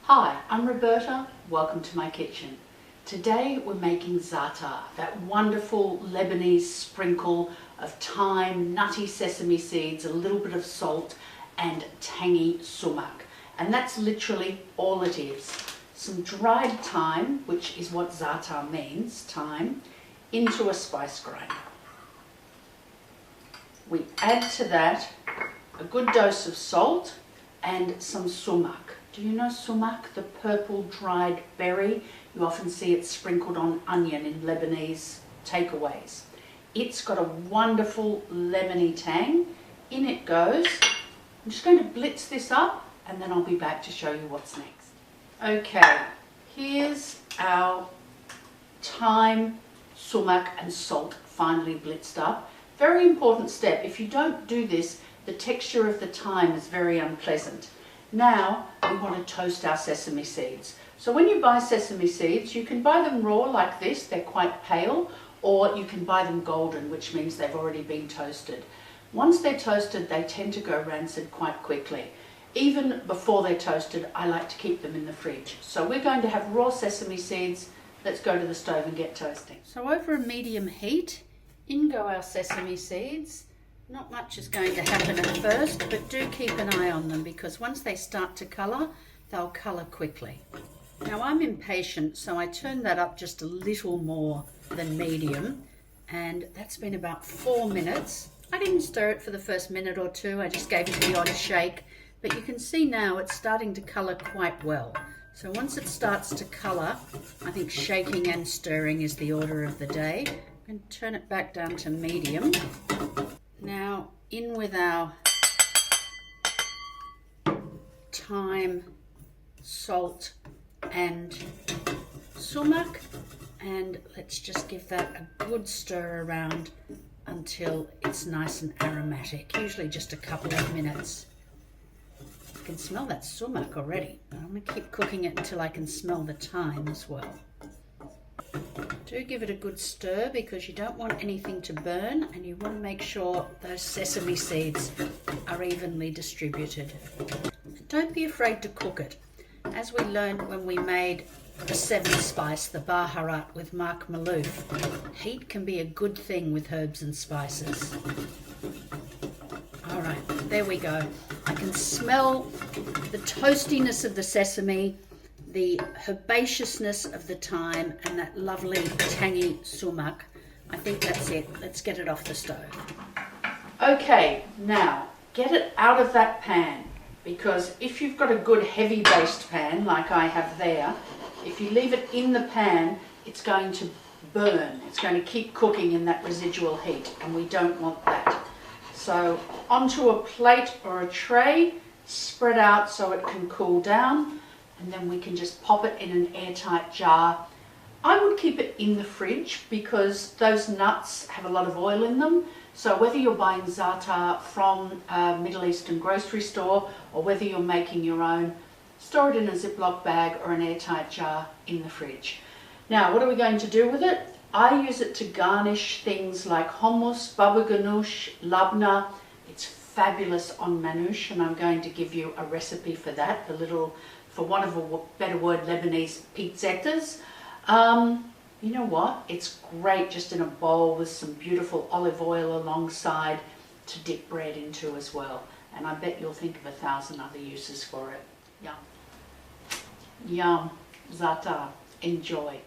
Hi, I'm Roberta. Welcome to my kitchen. Today we're making za'atar, that wonderful Lebanese sprinkle of thyme, nutty sesame seeds, a little bit of salt and tangy sumac. And that's literally all it is. Some dried thyme, which is what za'atar means, thyme, into a spice grinder. We add to that a good dose of salt and some sumac. Do you know sumac, the purple dried berry? You often see it sprinkled on onion in Lebanese takeaways. It's got a wonderful lemony tang. In it goes. I'm just going to blitz this up and then I'll be back to show you what's next. Okay, here's our thyme, sumac and salt finely blitzed up. Very important step. If you don't do this, the texture of the thyme is very unpleasant. Now we want to toast our sesame seeds. So when you buy sesame seeds, you can buy them raw like this, they're quite pale, or you can buy them golden, which means they've already been toasted. Once they're toasted, they tend to go rancid quite quickly. Even before they're toasted, I like to keep them in the fridge. So we're going to have raw sesame seeds. Let's go to the stove and get toasting. So over a medium heat, in go our sesame seeds. Not much is going to happen at first, but do keep an eye on them because once they start to colour, they'll colour quickly. Now I'm impatient, so I turn that up just a little more than medium, and that's been about 4 minutes. I didn't stir it for the first minute or two, I just gave it the odd shake, but you can see now it's starting to colour quite well. So once it starts to colour, I think shaking and stirring is the order of the day. And turn it back down to medium. Now in with our thyme, salt and sumac, and let's just give that a good stir around until it's nice and aromatic, usually just a couple of minutes. You can smell that sumac already. I'm going to keep cooking it until I can smell the thyme as well. Do give it a good stir because you don't want anything to burn and you want to make sure those sesame seeds are evenly distributed. Don't be afraid to cook it. As we learned when we made the 7th spice, the baharat with Mark Malouf, heat can be a good thing with herbs and spices. Alright, there we go. I can smell the toastiness of the sesame, the herbaceousness of the thyme and that lovely tangy sumac. I think that's it. Let's get it off the stove. Okay, now get it out of that pan, because if you've got a good heavy based pan like I have there, if you leave it in the pan, it's going to burn. It's going to keep cooking in that residual heat and we don't want that. So onto a plate or a tray, spread out so it can cool down. And then we can just pop it in an airtight jar. I would keep it in the fridge because those nuts have a lot of oil in them. So whether you're buying za'atar from a Middle Eastern grocery store or whether you're making your own, store it in a Ziploc bag or an airtight jar in the fridge. Now, what are we going to do with it? I use it to garnish things like hummus, baba ganoush, labneh. It's fabulous on manouche, and I'm going to give you a recipe for that, the little, for want of a better word, Lebanese pizzettas. You know what? It's great just in a bowl with some beautiful olive oil alongside to dip bread into as well. And I bet you'll think of 1,000 other uses for it. Yum. Yum. Za'atar. Enjoy.